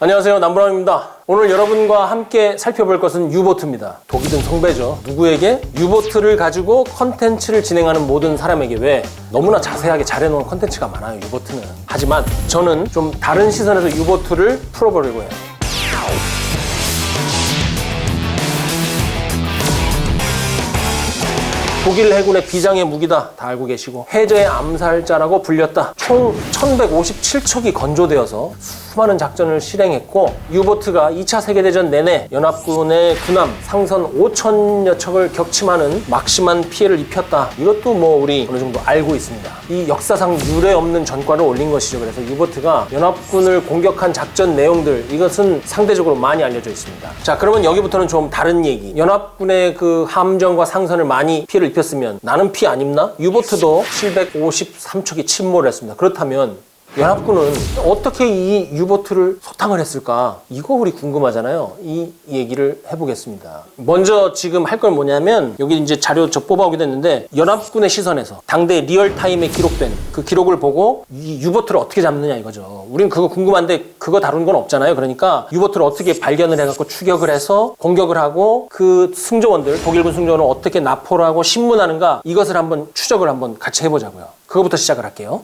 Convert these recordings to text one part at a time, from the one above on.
안녕하세요, 남부람입니다. 오늘 여러분과 함께 살펴볼 것은 유보트입니다. 독이든 성배죠. 누구에게? 유보트를 가지고 컨텐츠를 진행하는 모든 사람에게. 왜? 너무나 자세하게 잘해놓은 컨텐츠가 많아요, 유보트는. 하지만 저는 좀 다른 시선에서 유보트를 풀어보려고 해요. 독일 해군의 비장의 무기다, 다 알고 계시고, 해저의 암살자라고 불렸다. 총 1157척이 건조되어서 수많은 작전을 실행했고, 유보트가 2차 세계대전 내내 연합군의 군함 상선 5천여 척을 격침하는 막심한 피해를 입혔다. 이것도 우리 어느 정도 알고 있습니다. 이 역사상 유례 없는 전과를 올린 것이죠. 그래서 유보트가 연합군을 공격한 작전 내용들, 이것은 상대적으로 많이 알려져 있습니다. 자, 그러면 여기부터는 좀 다른 얘기. 연합군의 그 함정과 상선을 많이 피해를 입혔으면 나는 피 안 입나? 유보트도 753척이 침몰을 했습니다. 그렇다면 연합군은 어떻게 이 유보트를 소탕을 했을까? 이거 우리 궁금하잖아요. 이 얘기를 해보겠습니다. 먼저 지금 할 건 뭐냐면, 여기 이제 자료 저 뽑아오게 됐는데, 연합군의 시선에서 당대 리얼타임에 기록된 그 기록을 보고 이 유보트를 어떻게 잡느냐 이거죠. 우린 그거 궁금한데 그거 다룬 건 없잖아요. 그러니까 유보트를 어떻게 발견을 해갖고 추격을 해서 공격을 하고 그 승조원들, 독일군 승조원을 어떻게 납포를 하고 신문하는가, 이것을 한번 추적을 한번 같이 해보자고요. 그거부터 시작을 할게요.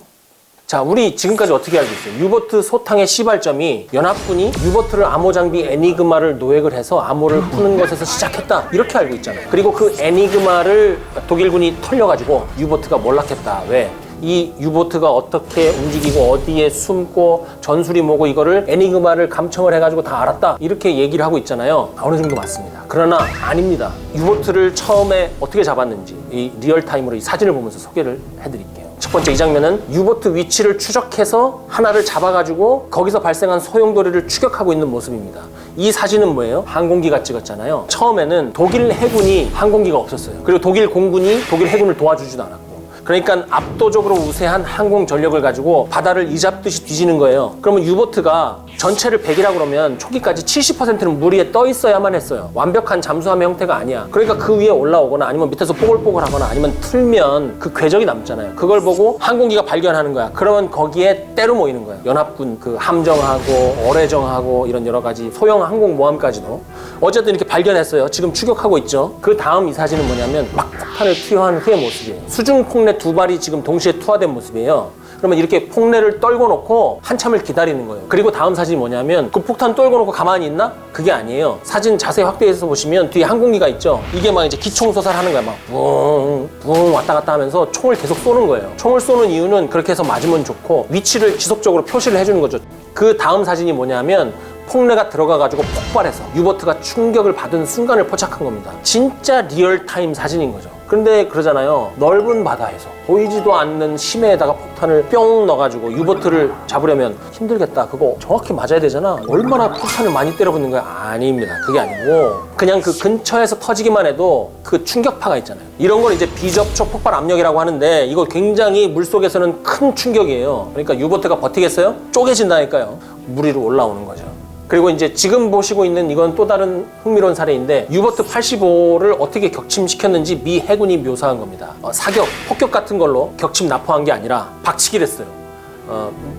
자, 우리 지금까지 어떻게 알고 있어요? 유보트 소탕의 시발점이 연합군이 유보트를 암호 장비 에니그마를 노획을 해서 암호를 푸는 것에서 시작했다, 이렇게 알고 있잖아요. 그리고 그 에니그마를 독일군이 털려가지고 유보트가 몰락했다. 왜? 이 유보트가 어떻게 움직이고 어디에 숨고 전술이 뭐고 이거를 에니그마를 감청을 해가지고 다 알았다, 이렇게 얘기를 하고 있잖아요. 어느 정도 맞습니다. 그러나 아닙니다. 유보트를 처음에 어떻게 잡았는지 이 리얼타임으로 이 사진을 보면서 소개를 해드릴게요. 첫 번째, 이 장면은 유보트 위치를 추적해서 하나를 잡아가지고 거기서 발생한 소용돌이를 추격하고 있는 모습입니다. 이 사진은 뭐예요? 항공기가 찍었잖아요. 처음에는 독일 해군이 항공기가 없었어요. 그리고 독일 공군이 독일 해군을 도와주지도 않았고, 그러니까 압도적으로 우세한 항공 전력을 가지고 바다를 이잡듯이 뒤지는 거예요. 그러면 유보트가 전체를 100이라고 그러면 초기까지 70%는 물 위에 떠 있어야만 했어요. 완벽한 잠수함의 형태가 아니야. 그러니까 그 위에 올라오거나 아니면 밑에서 뽀글뽀글 하거나 아니면 틀면 그 궤적이 남잖아요. 그걸 보고 항공기가 발견하는 거야. 그러면 거기에 때로 모이는 거예요. 연합군 그 함정하고 어뢰정하고 이런 여러 가지 소형 항공모함까지도. 어쨌든 이렇게 발견했어요. 지금 추격하고 있죠. 그 다음 이 사진은 뭐냐면 막 폭탄을 투여한 후의 모습이에요. 수중 폭내 2발이 지금 동시에 투하된 모습이에요. 그러면 이렇게 폭내를 떨궈 놓고 한참을 기다리는 거예요. 그리고 다음 사진이 뭐냐면, 그 폭탄 떨궈 놓고 가만히 있나? 그게 아니에요. 사진 자세히 확대해서 보시면 뒤에 항공기가 있죠. 이게 막 이제 기총소살 하는 거야. 막 붕붕 왔다 갔다 하면서 총을 계속 쏘는 거예요. 총을 쏘는 이유는 그렇게 해서 맞으면 좋고 위치를 지속적으로 표시를 해주는 거죠. 그 다음 사진이 뭐냐면, 폭내가 들어가가지고 폭발해서 유보트가 충격을 받은 순간을 포착한 겁니다. 진짜 리얼타임 사진인 거죠. 그런데 그러잖아요. 넓은 바다에서 보이지도 않는 심해에다가 폭탄을 뿅 넣어가지고 유보트를 잡으려면 힘들겠다. 그거 정확히 맞아야 되잖아. 얼마나 폭탄을 많이 때려붓는 거야? 아닙니다. 그게 아니고 그냥 그 근처에서 터지기만 해도 그 충격파가 있잖아요. 이런 걸 이제 비접촉 폭발 압력이라고 하는데, 이거 굉장히 물속에서는 큰 충격이에요. 그러니까 유보트가 버티겠어요? 쪼개진다니까요. 물 위로 올라오는 거죠. 그리고 이제 지금 보시고 있는 이건 또 다른 흥미로운 사례인데, 유보트 85를 어떻게 격침시켰는지 미 해군이 묘사한 겁니다. 사격, 폭격 같은 걸로 격침 납포한 게 아니라 박치기를 했어요.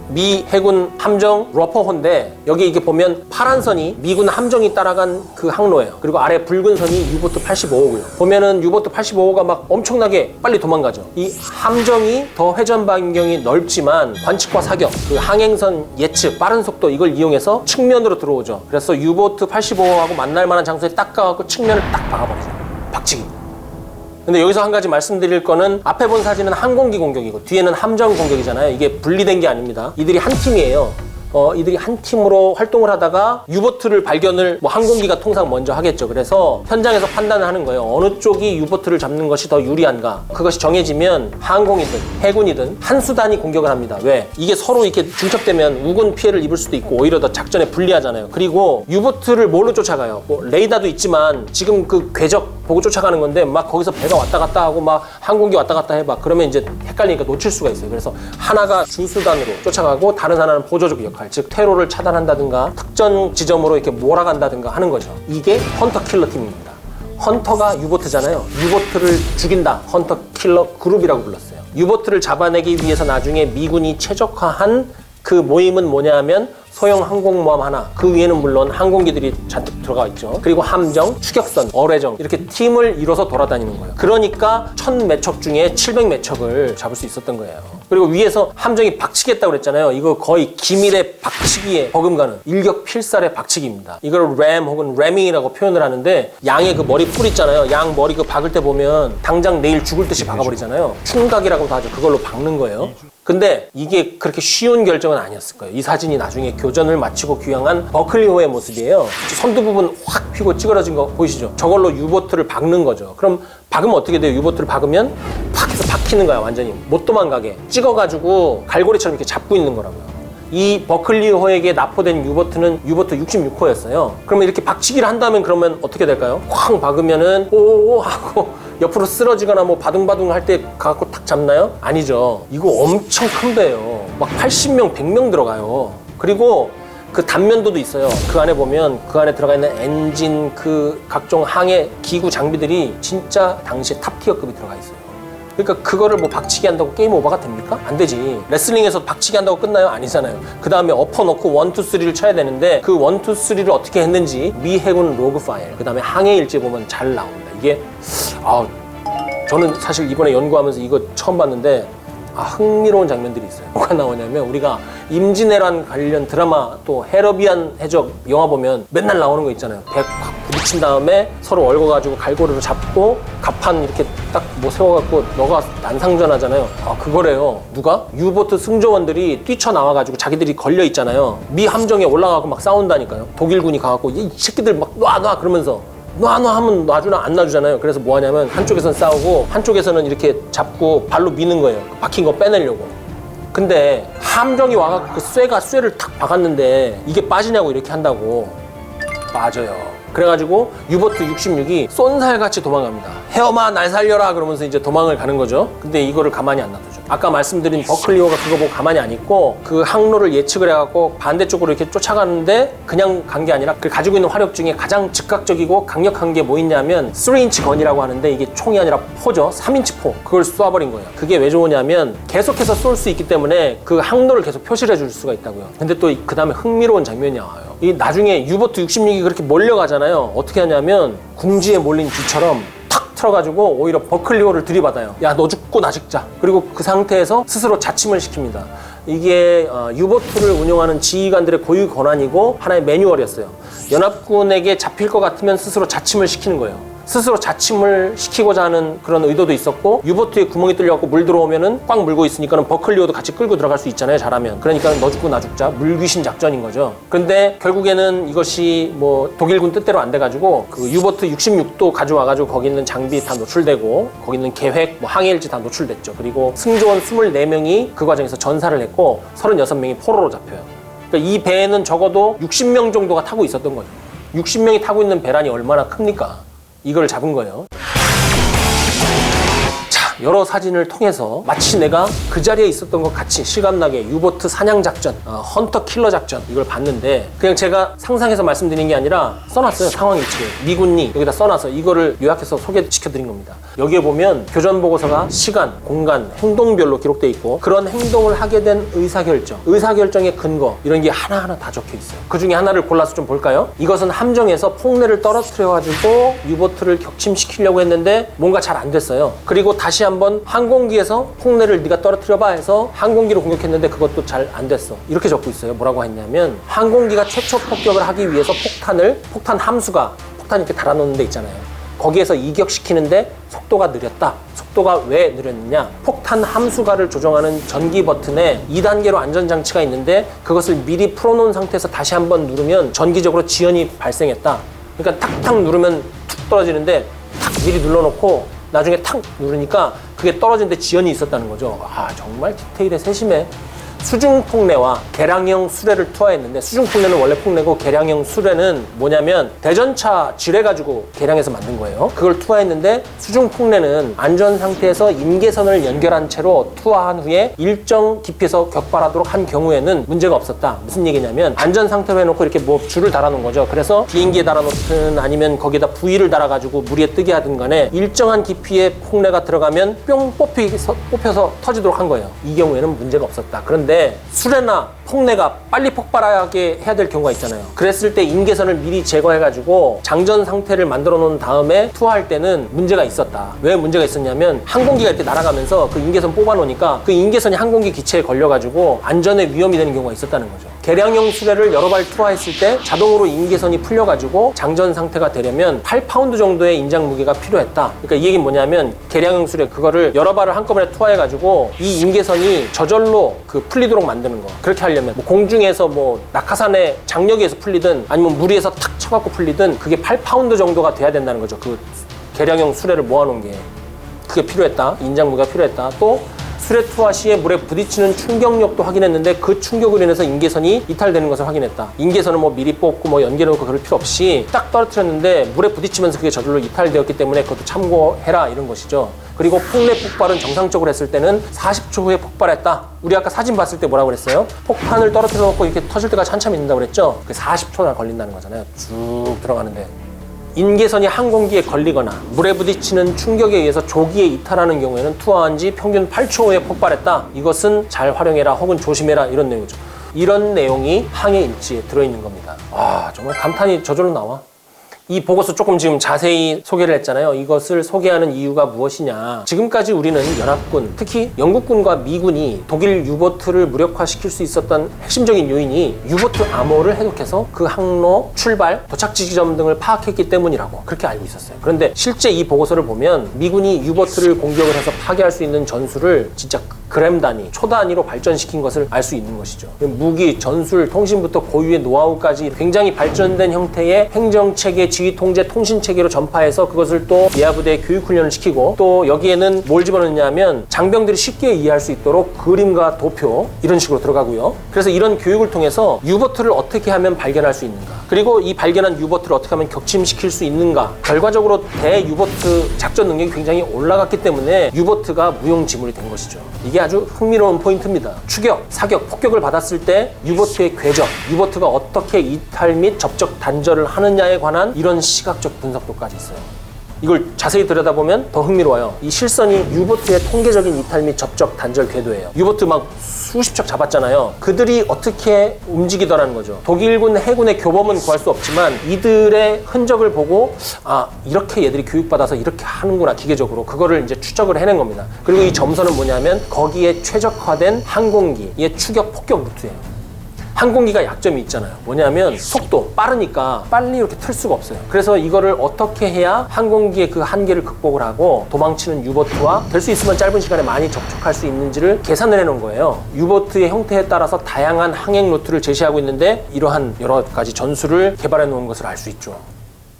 미 해군 함정 러퍼호인데, 여기 이게 보면 파란 선이 미군 함정이 따라간 그 항로예요. 그리고 아래 붉은 선이 유보트 85호고요. 보면은 유보트 85호가 막 엄청나게 빨리 도망가죠. 이 함정이 더 회전 반경이 넓지만 관측과 사격, 그 항행선 예측, 빠른 속도, 이걸 이용해서 측면으로 들어오죠. 그래서 유보트 85호하고 만날 만한 장소에 딱 가갖고 측면을 딱 박아버리죠. 박치기. 근데 여기서 한 가지 말씀드릴 거는, 앞에 본 사진은 항공기 공격이고 뒤에는 함정 공격이잖아요. 이게 분리된 게 아닙니다. 이들이 한 팀이에요. 이들이 한 팀으로 활동을 하다가 유보트를 발견을 항공기가 통상 먼저 하겠죠. 그래서 현장에서 판단을 하는 거예요. 어느 쪽이 유보트를 잡는 것이 더 유리한가. 그것이 정해지면 항공이든 해군이든 한 수단이 공격을 합니다. 왜? 이게 서로 이렇게 중첩되면 우군 피해를 입을 수도 있고 오히려 더 작전에 불리하잖아요. 그리고 유보트를 뭘로 쫓아가요? 레이더도 있지만 지금 그 궤적 보고 쫓아가는 건데, 막 거기서 배가 왔다 갔다 하고 막 항공기 왔다 갔다 해봐. 그러면 이제 헷갈리니까 놓칠 수가 있어요. 그래서 하나가 주수단으로 쫓아가고 다른 하나는 보조적 역할, 즉 퇴로를 차단한다든가 특정 지점으로 이렇게 몰아간다든가 하는 거죠. 이게 헌터 킬러 팀입니다. 헌터가 유보트잖아요. 유보트를 죽인다. 헌터 킬러 그룹이라고 불렀어요. 유보트를 잡아내기 위해서 나중에 미군이 최적화한 그 모임은 뭐냐면 소형 항공모함 하나, 그 위에는 물론 항공기들이 잔뜩 들어가 있죠. 그리고 함정, 추격선, 어뢰정 이렇게 팀을 이뤄서 돌아다니는 거예요. 그러니까 1000몇 척 중에 700몇 척을 잡을 수 있었던 거예요. 그리고 위에서 함정이 박치겠다고 그랬잖아요. 이거 거의 기밀의 박치기에 버금가는 일격필살의 박치기입니다. 이걸 램 혹은 래밍이라고 표현을 하는데, 양의 그 머리 뿔 있잖아요. 양 머리 그 박을 때 보면 당장 내일 죽을 듯이 박아버리잖아요. 충각이라고도 하죠. 그걸로 박는 거예요. 근데 이게 그렇게 쉬운 결정은 아니었을 거예요. 이 사진이 나중에 교전을 마치고 귀향한 버클리호의 모습이에요. 선두 부분 확 피고 찌그러진 거 보이시죠? 저걸로 유보트를 박는 거죠. 그럼 박으면 어떻게 돼요? 유보트를 박으면 팍 해서 박히는 거야. 완전히 못 도망가게 찍어가지고 갈고리처럼 이렇게 잡고 있는 거라고요. 이 버클리호에게 납포된 유보트는 유보트 66호였어요. 그러면 이렇게 박치기를 한다면 그러면 어떻게 될까요? 쾅 박으면은 오오오 하고 옆으로 쓰러지거나 뭐 바둥바둥 할 때 가갖고 탁 잡나요? 아니죠. 이거 엄청 큰 배예요. 막 80명, 100명 들어가요. 그리고 그 단면도도 있어요. 그 안에 보면 그 안에 들어가 있는 엔진, 그 각종 항해 기구 장비들이 진짜 당시에 탑티어급이 들어가 있어요. 그러니까 그거를 뭐 박치기 한다고 게임 오버가 됩니까? 안 되지. 레슬링에서 박치기 한다고 끝나요? 아니잖아요. 그 다음에 엎어 놓고 1, 2, 3를 쳐야 되는데, 그 1, 2, 3를 어떻게 했는지 미 해군 로그 파일, 그 다음에 항해 일지 보면 잘 나옵니다. 이게 저는 사실 이번에 연구하면서 이거 처음 봤는데 흥미로운 장면들이 있어요. 뭐가 나오냐면, 우리가 임진왜란 관련 드라마, 또 해러비안 해적 영화 보면 맨날 나오는 거 있잖아요. 배 확 부딪힌 다음에 서로 얽어가지고 갈고리로 잡고 갑판 이렇게 딱 뭐 세워갖고 너가 난상전하잖아요. 그거래요. 누가? 유보트 승조원들이 뛰쳐나와가지고 자기들이 걸려 있잖아요. 미 함정에 올라가고 막 싸운다니까요. 독일군이 가갖고 이 새끼들 막 놔 그러면서 놔 하면 놔주나 안 놔주잖아요. 그래서 뭐 하냐면 한쪽에서는 싸우고 한쪽에서는 이렇게 잡고 발로 미는 거예요. 박힌 거 빼내려고. 근데 함정이 와갖고 그 쇠를 탁 박았는데 이게 빠지냐고 이렇게 한다고. 빠져요. 그래가지고 유보트 66이 쏜살같이 도망갑니다. 헤엄아 날 살려라 그러면서 이제 도망을 가는 거죠. 근데 이거를 가만히 안 놔두죠. 아까 말씀드린 버클리호가 그거 보고 가만히 안 있고 그 항로를 예측을 해갖고 반대쪽으로 이렇게 쫓아가는데, 그냥 간 게 아니라 그 가지고 있는 화력 중에 가장 즉각적이고 강력한 게 뭐 있냐면 3인치 건이라고 하는데, 이게 총이 아니라 포죠. 3인치 포. 그걸 쏴버린 거예요. 그게 왜 좋으냐면 계속해서 쏠 수 있기 때문에 그 항로를 계속 표시를 해줄 수가 있다고요. 근데 또 그 다음에 흥미로운 장면이 나와요. 이 나중에 유보트 66이 그렇게 몰려가잖아요. 어떻게 하냐면 궁지에 몰린 쥐처럼 탁 틀어가지고 오히려 버클리호를 들이받아요. 야, 너 죽고 나 죽자. 그리고 그 상태에서 스스로 자침을 시킵니다. 이게 유보트를 운영하는 지휘관들의 고유 권한이고 하나의 매뉴얼이었어요. 연합군에게 잡힐 것 같으면 스스로 자침을 시키는 거예요. 스스로 자침을 시키고자 하는 그런 의도도 있었고, 유보트에 구멍이 뚫려갖고 물 들어오면은 꽉 물고 있으니까는 버클리호도 같이 끌고 들어갈 수 있잖아요, 잘하면. 그러니까 너 죽고 나 죽자, 물귀신 작전인 거죠. 근데 결국에는 이것이 뭐 독일군 뜻대로 안 돼가지고 그 유보트 66도 가져와가지고 거기 있는 장비 다 노출되고, 거기 있는 계획, 뭐 항해일지 다 노출됐죠. 그리고 승조원 24명이 그 과정에서 전사를 했고 36명이 포로로 잡혀요. 그러니까 이 배에는 적어도 60명 정도가 타고 있었던 거죠. 60명이 타고 있는 배란이 얼마나 큽니까? 이걸 잡은 거예요. 여러 사진을 통해서 마치 내가 그 자리에 있었던 것 같이 실감나게 유보트 사냥 작전, 헌터 킬러 작전, 이걸 봤는데, 그냥 제가 상상해서 말씀드린 게 아니라 써놨어요. 상황 일지에 미군이 여기다 써놔서 이거를 요약해서 소개시켜드린 겁니다. 여기에 보면 교전 보고서가 시간, 공간, 행동별로 기록돼 있고, 그런 행동을 하게 된 의사결정의 근거, 이런 게 하나하나 다 적혀 있어요. 그 중에 하나를 골라서 좀 볼까요? 이것은 함정에서 폭내를 떨어뜨려가지고 유보트를 격침시키려고 했는데 뭔가 잘 안 됐어요. 그리고 다시 한번 항공기에서 폭내를 네가 떨어뜨려봐 해서 항공기로 공격했는데 그것도 잘 안 됐어. 이렇게 적고 있어요. 뭐라고 했냐면, 항공기가 최초 폭격을 하기 위해서 폭탄 함수가, 폭탄 이렇게 달아놓는 데 있잖아요. 거기에서 이격시키는데 속도가 느렸다. 속도가 왜 느렸느냐? 폭탄 함수가를 조정하는 전기 버튼에 2단계로 안전장치가 있는데 그것을 미리 풀어놓은 상태에서 다시 한번 누르면 전기적으로 지연이 발생했다. 그러니까 탁탁 누르면 툭 떨어지는데 탁 미리 눌러놓고 나중에 탁 누르니까 그게 떨어지는데 지연이 있었다는 거죠. 정말 디테일에 세심해. 수중폭내와 개량형 수레를 투하했는데, 수중폭내는 원래 폭내고 개량형 수레는 뭐냐면 대전차 지뢰가지고 개량해서 만든 거예요. 그걸 투하했는데, 수중폭내는 안전 상태에서 임계선을 연결한 채로 투하한 후에 일정 깊이에서 격발하도록 한 경우에는 문제가 없었다. 무슨 얘기냐면, 안전 상태로 해놓고 이렇게 뭐 줄을 달아놓은 거죠. 그래서 비행기에 달아놓든 아니면 거기다 부위를 달아가지고 물에 뜨게 하든 간에 일정한 깊이의 폭내가 들어가면 뿅 뽑혀서 터지도록 한 거예요. 이 경우에는 문제가 없었다. 그런데 하는데 수레나 폭내가 빨리 폭발하게 해야 될 경우가 있잖아요. 그랬을 때 인계선을 미리 제거해가지고 장전 상태를 만들어 놓은 다음에 투하할 때는 문제가 있었다. 왜 문제가 있었냐면 항공기가 이렇게 날아가면서 그 인계선 뽑아놓으니까 그 인계선이 항공기 기체에 걸려가지고 안전에 위험이 되는 경우가 있었다는 거죠. 개량형 수레를 여러 발 투하했을 때 자동으로 인계선이 풀려가지고 장전 상태가 되려면 8파운드 정도의 인장 무게가 필요했다. 그러니까 이 얘기는 뭐냐면 개량형 수레 그거를 여러 발을 한꺼번에 투하해가지고 이 인계선이 저절로 그 풀리도록 만드는 거. 그렇게 하려면 뭐 공중에서 뭐 낙하산의 장력에서 풀리든 아니면 물 위에서 탁 쳐갖고 풀리든 그게 8파운드 정도가 돼야 된다는 거죠. 그 개량형 수레를 모아놓은 게. 그게 필요했다. 인장 무게가 필요했다. 또 수레 투하 시에 물에 부딪히는 충격력도 확인했는데 그 충격으로 인해서 인계선이 이탈되는 것을 확인했다. 인계선을 뭐 미리 뽑고 뭐 연결해놓고 그럴 필요 없이 딱 떨어뜨렸는데 물에 부딪히면서 그게 저절로 이탈되었기 때문에 그것도 참고해라 이런 것이죠. 그리고 폭내 폭발은 정상적으로 했을 때는 40초 후에 폭발했다. 우리 아까 사진 봤을 때 뭐라고 그랬어요? 폭탄을 떨어뜨려 놓고 이렇게 터질 때까지 한참 있는다고 그랬죠? 그 40초나 걸린다는 거잖아요. 쭉 들어가는데. 인계선이 항공기에 걸리거나 물에 부딪히는 충격에 의해서 조기에 이탈하는 경우에는 투하한 지 평균 8초 후에 폭발했다. 이것은 잘 활용해라 혹은 조심해라 이런 내용이죠. 이런 내용이 항해 일지에 들어있는 겁니다. 와, 정말 감탄이 저절로 나와. 이 보고서 조금 지금 자세히 소개를 했잖아요. 이것을 소개하는 이유가 무엇이냐. 지금까지 우리는 연합군, 특히 영국군과 미군이 독일 유보트를 무력화시킬 수 있었던 핵심적인 요인이 유보트 암호를 해독해서 그 항로, 출발, 도착지 지점 등을 파악했기 때문이라고 그렇게 알고 있었어요. 그런데 실제 이 보고서를 보면 미군이 유보트를 공격을 해서 파괴할 수 있는 전술을 진짜 그램 단위, 초 단위로 발전시킨 것을 알 수 있는 것이죠. 무기, 전술, 통신부터 고유의 노하우까지 굉장히 발전된 형태의 행정체계, 지휘 통제 통신 체계로 전파해서 그것을 또 예하부대에 교육 훈련을 시키고 또 여기에는 뭘 집어넣냐면 장병들이 쉽게 이해할 수 있도록 그림과 도표 이런 식으로 들어가고요. 그래서 이런 교육을 통해서 유보트를 어떻게 하면 발견할 수 있는가, 그리고 이 발견한 유보트를 어떻게 하면 격침시킬 수 있는가. 결과적으로 대유보트 작전 능력이 굉장히 올라갔기 때문에 유보트가 무용지물이 된 것이죠. 이게 아주 흥미로운 포인트입니다. 추격, 사격, 폭격을 받았을 때 유보트의 궤적, 유보트가 어떻게 이탈 및 접촉 단절을 하느냐에 관한 이런 시각적 분석도까지 있어요. 이걸 자세히 들여다보면 더 흥미로워요. 이 실선이 유보트의 통계적인 이탈 및 접촉 단절 궤도예요. 유보트 막 수십 척 잡았잖아요. 그들이 어떻게 움직이더라는 거죠. 독일군 해군의 교범은 구할 수 없지만 이들의 흔적을 보고 아, 이렇게 얘들이 교육받아서 이렇게 하는구나, 기계적으로. 그거를 이제 추적을 해낸 겁니다. 그리고 이 점선은 뭐냐면 거기에 최적화된 항공기의 추격 폭격 루트예요. 항공기가 약점이 있잖아요. 뭐냐면 속도, 빠르니까 빨리 이렇게 틀 수가 없어요. 그래서 이거를 어떻게 해야 항공기의 그 한계를 극복을 하고 도망치는 유보트와 될 수 있으면 짧은 시간에 많이 접촉할 수 있는지를 계산을 해놓은 거예요. 유보트의 형태에 따라서 다양한 항행 루트를 제시하고 있는데 이러한 여러 가지 전술을 개발해 놓은 것을 알 수 있죠.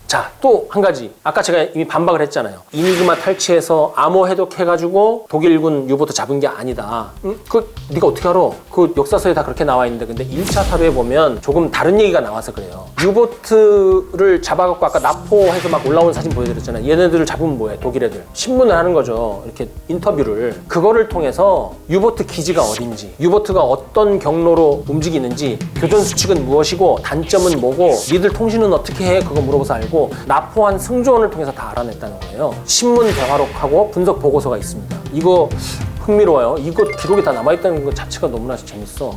자, 또 한 가지. 아까 제가 이미 반박을 했잖아요. 이니그마 탈취해서 암호 해독해가지고 독일군 유보트 잡은 게 아니다. 네가 어떻게 알아? 그 역사서에 다 그렇게 나와 있는데, 근데 1차 사료에 보면 조금 다른 얘기가 나와서 그래요. 유보트를 잡아갖고 아까 납포해서 막 올라온 사진 보여드렸잖아요. 얘네들을 잡으면 뭐해? 독일 애들. 신문을 하는 거죠. 이렇게 인터뷰를. 그거를 통해서 유보트 기지가 어딘지, 유보트가 어떤 경로로 움직이는지, 교전 수칙은 무엇이고 단점은 뭐고, 니들 통신은 어떻게 해? 그거 물어봐서 알고 납포한 승조원을 통해서 다 알아냈다는 거예요. 신문 대화록하고 분석 보고서가 있습니다. 이거 흥미로워요. 이거 기록이 다 남아있다는 것 자체가 너무나 재밌어.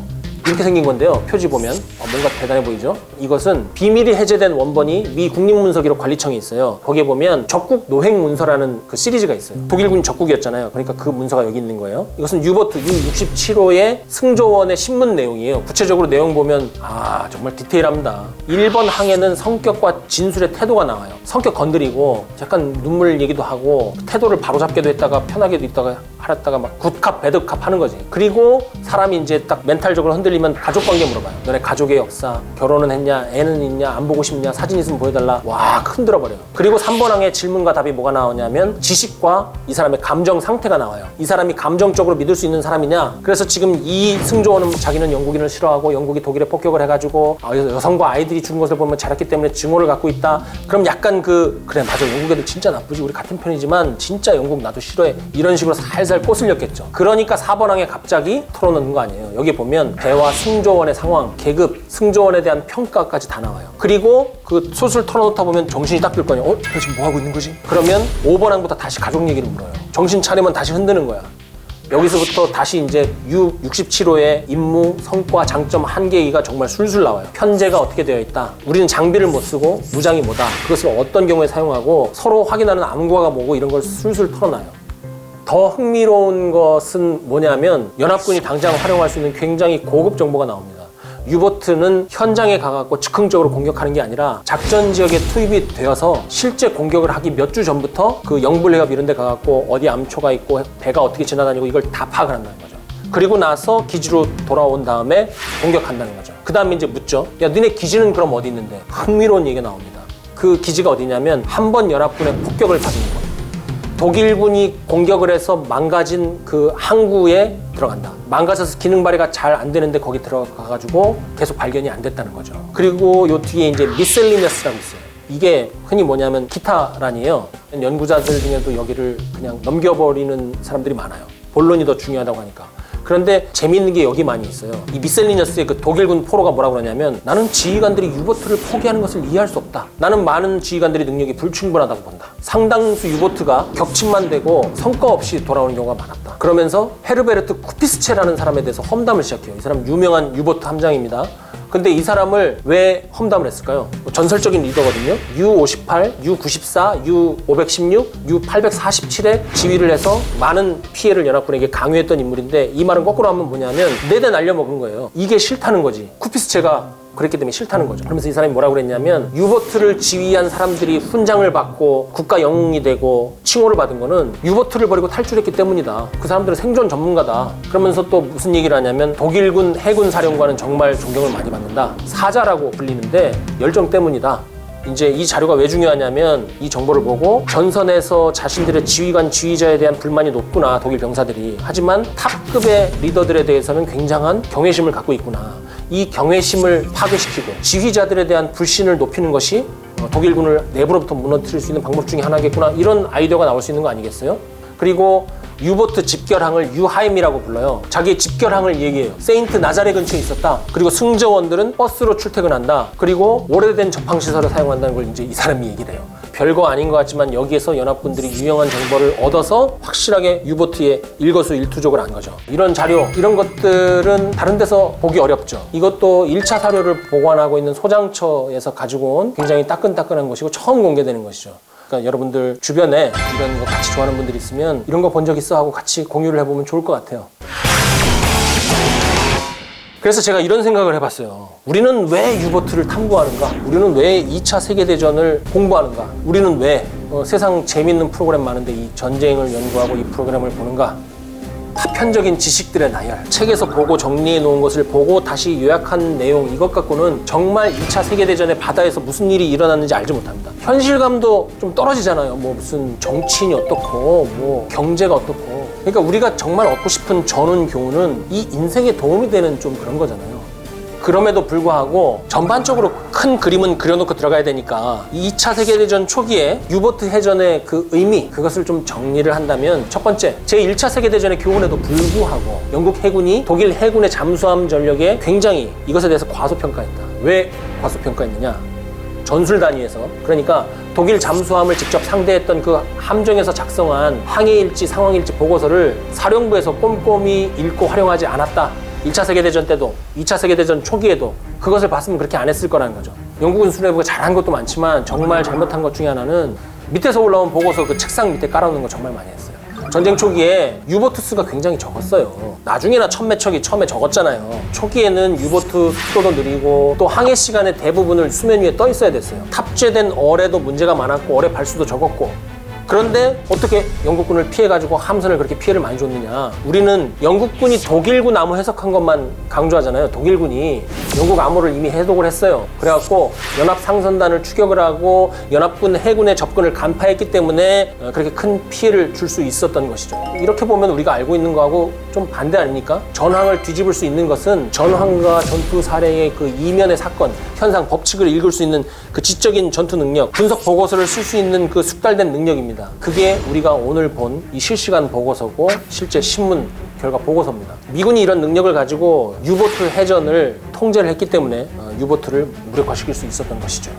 이렇게 생긴 건데요. 표지 보면 뭔가 대단해 보이죠? 이것은 비밀이 해제된 원본이 미 국립문서기록 관리청에 있어요. 거기에 보면 적국 노획문서라는 그 시리즈가 있어요. 독일군이 적국이었잖아요. 그러니까 그 문서가 여기 있는 거예요. 이것은 유보트 U-67호의 승조원의 신문 내용이에요. 구체적으로 내용 보면 정말 디테일합니다. 1번 항해는 성격과 진술의 태도가 나와요. 성격 건드리고 약간 눈물 얘기도 하고 태도를 바로잡게도 했다가 편하게도 있다가 하다가 막 굿캅 배드캅 하는 거지. 그리고 사람이 이제 딱 멘탈적으로 흔들리면 가족 관계 물어봐요. 너네 가족의 역사, 결혼은 했냐, 애는 있냐, 안 보고 싶냐, 사진 있으면 보여달라. 와, 흔들어버려요. 그리고 3번 항의 질문과 답이 뭐가 나오냐면 지식과 이 사람의 감정 상태가 나와요. 이 사람이 감정적으로 믿을 수 있는 사람이냐. 그래서 지금 이 승조원은 자기는 영국인을 싫어하고 영국이 독일에 폭격을 해가지고 여성과 아이들이 죽은 것을 보면 자랐기 때문에 증오를 갖고 있다. 그럼 약간 그래 맞아, 영국 애들 진짜 나쁘지, 우리 같은 편이지만 진짜 영국 나도 싫어해, 이런 식으로 살살 꼬슬렸겠죠. 그러니까 4번 항에 갑자기 털어놓는 거 아니에요. 여기 보면 대화 승조원의 상황, 계급, 승조원에 대한 평가까지 다 나와요. 그리고 그 소술 털어놓다 보면 정신이 딱 들 거 아니에요. 내가 지금 뭐 하고 있는 거지? 그러면 5번 항부터 다시 가족 얘기를 물어요. 정신 차리면 다시 흔드는 거야. 여기서부터 다시 이제 U-67호의 임무, 성과, 장점, 한계가 정말 술술 나와요. 편제가 어떻게 되어 있다. 우리는 장비를 못 쓰고 무장이 뭐다. 그것을 어떤 경우에 사용하고 서로 확인하는 암구화가 뭐고 이런 걸 술술 털어놔요. 더 흥미로운 것은 뭐냐면 연합군이 당장 활용할 수 있는 굉장히 고급 정보가 나옵니다. 유보트는 현장에 가갖고 즉흥적으로 공격하는 게 아니라 작전 지역에 투입이 되어서 실제 공격을 하기 몇 주 전부터 그 영불해협 이런 데 가갖고 어디 암초가 있고 배가 어떻게 지나다니고 이걸 다 파악을 한다는 거죠. 그리고 나서 기지로 돌아온 다음에 공격한다는 거죠. 그 다음에 이제 묻죠. 야, 너네 기지는 그럼 어디 있는데? 흥미로운 얘기가 나옵니다. 그 기지가 어디냐면 한 번 연합군의 폭격을 받은 거예요. 독일군이 공격을 해서 망가진 그 항구에 들어간다. 망가져서 기능 발휘가 잘 안 되는데 거기 들어가가지고 계속 발견이 안 됐다는 거죠. 그리고 요 뒤에 이제 미셀리너스라고 있어요. 이게 흔히 뭐냐면 기타란이에요. 연구자들 중에도 여기를 그냥 넘겨버리는 사람들이 많아요. 본론이 더 중요하다고 하니까. 그런데 재미있는 게 여기 많이 있어요. 이 미셀리너스의 그 독일군 포로가 뭐라고 그러냐면 나는 지휘관들이 유보트를 포기하는 것을 이해할 수 없다. 나는 많은 지휘관들의 능력이 불충분하다고 본다. 상당수 유보트가 격침만 되고 성과 없이 돌아오는 경우가 많았다. 그러면서 헤르베르트 쿠피스체라는 사람에 대해서 험담을 시작해요. 이 사람 유명한 유보트 함장입니다. 근데 이 사람을 왜 험담을 했을까요? 전설적인 리더거든요. U-58, U-94, U-516, U-847에 지휘를 해서 많은 피해를 연합군에게 강요했던 인물인데 이 말은 거꾸로 하면 뭐냐면 4대 날려먹은 거예요. 이게 싫다는 거지. 쿠피스체가 그랬기 때문에 싫다는 거죠. 그러면서 이 사람이 뭐라고 그랬냐면 유보트를 지휘한 사람들이 훈장을 받고 국가 영웅이 되고 칭호를 받은 거는 유보트를 버리고 탈출했기 때문이다. 그 사람들은 생존 전문가다. 그러면서 또 무슨 얘기를 하냐면 독일군 해군 사령관은 정말 존경을 많이 받는다. 사자라고 불리는데 열정 때문이다. 이제 이 자료가 왜 중요하냐면 이 정보를 보고 전선에서 자신들의 지휘관, 지휘자에 대한 불만이 높구나, 독일 병사들이. 하지만 탑급의 리더들에 대해서는 굉장한 경외심을 갖고 있구나. 이 경외심을 파괴시키고 지휘자들에 대한 불신을 높이는 것이 독일군을 내부로부터 무너뜨릴 수 있는 방법 중에 하나겠구나. 이런 아이디어가 나올 수 있는 거 아니겠어요? 그리고 유보트 집결항을 유하임이라고 불러요. 자기의 집결항을 얘기해요. 세인트 나자레 근처에 있었다. 그리고 승조원들은 버스로 출퇴근한다. 그리고 오래된 접항시설을 사용한다는 걸 이제 이 사람이 얘기를 해요. 별거 아닌 것 같지만 여기에서 연합군들이 유용한 정보를 얻어서 확실하게 유보트의 일거수일투족을 한 거죠. 이런 자료, 이런 것들은 다른 데서 보기 어렵죠. 이것도 1차 사료를 보관하고 있는 소장처에서 가지고 온 굉장히 따끈따끈한 것이고 처음 공개되는 것이죠. 그러니까 여러분들 주변에 이런 거 같이 좋아하는 분들이 있으면 이런 거 본 적 있어 하고 같이 공유를 해보면 좋을 것 같아요. 그래서 제가 이런 생각을 해봤어요. 우리는 왜 유보트를 탐구하는가? 우리는 왜 2차 세계대전을 공부하는가? 우리는 왜 세상 재밌는 프로그램 많은데 이 전쟁을 연구하고 이 프로그램을 보는가? 파편적인 지식들의 나열, 책에서 보고 정리해 놓은 것을 보고 다시 요약한 내용, 이것 갖고는 정말 2차 세계대전의 바다에서 무슨 일이 일어났는지 알지 못합니다. 현실감도 좀 떨어지잖아요. 뭐 무슨 정치인이 어떻고 뭐 경제가 어떻고. 그러니까 우리가 정말 얻고 싶은 전원 교훈은 이 인생에 도움이 되는 좀 그런 거잖아요. 그럼에도 불구하고 전반적으로 큰 그림은 그려놓고 들어가야 되니까 2차 세계대전 초기에 유보트 해전의 그 의미, 그것을 좀 정리를 한다면 첫 번째, 제1차 세계대전의 교훈에도 불구하고 영국 해군이 독일 해군의 잠수함 전력에 굉장히 이것에 대해서 과소평가했다. 왜 과소평가했느냐? 전술 단위에서, 그러니까 독일 잠수함을 직접 상대했던 그 함정에서 작성한 항해일지, 상황일지 보고서를 사령부에서 꼼꼼히 읽고 활용하지 않았다. 1차 세계대전 때도 2차 세계대전 초기에도 그것을 봤으면 그렇게 안 했을 거라는 거죠. 영국은 수뇌부가 잘한 것도 많지만 정말 잘못한 것 중에 하나는 밑에서 올라온 보고서 그 책상 밑에 깔아놓는 거 정말 많이 했어요. 전쟁 초기에 유보트 수가 굉장히 적었어요. 나중에나 천매척이 처음에 적었잖아요. 초기에는 유보트 속도도 느리고 또 항해 시간의 대부분을 수면 위에 떠 있어야 됐어요. 탑재된 어뢰도 문제가 많았고 어뢰 발수도 적었고. 그런데 어떻게 영국군을 피해가지고 함선을 그렇게 피해를 많이 줬느냐. 우리는 영국군이 독일군 암호 해석한 것만 강조하잖아요. 독일군이 영국 암호를 이미 해독을 했어요. 그래갖고 연합 상선단을 추격을 하고 연합군 해군의 접근을 간파했기 때문에 그렇게 큰 피해를 줄 수 있었던 것이죠. 이렇게 보면 우리가 알고 있는 거하고 좀 반대 아닙니까? 전황을 뒤집을 수 있는 것은 전황과 전투 사례의 그 이면의 사건, 현상, 법칙을 읽을 수 있는 그 지적인 전투 능력, 분석 보고서를 쓸 수 있는 그 숙달된 능력입니다. 그게 우리가 오늘 본 이 실시간 보고서고 실제 신문 결과 보고서입니다. 미군이 이런 능력을 가지고 유보트 해전을 통제를 했기 때문에 유보트를 무력화시킬 수 있었던 것이죠.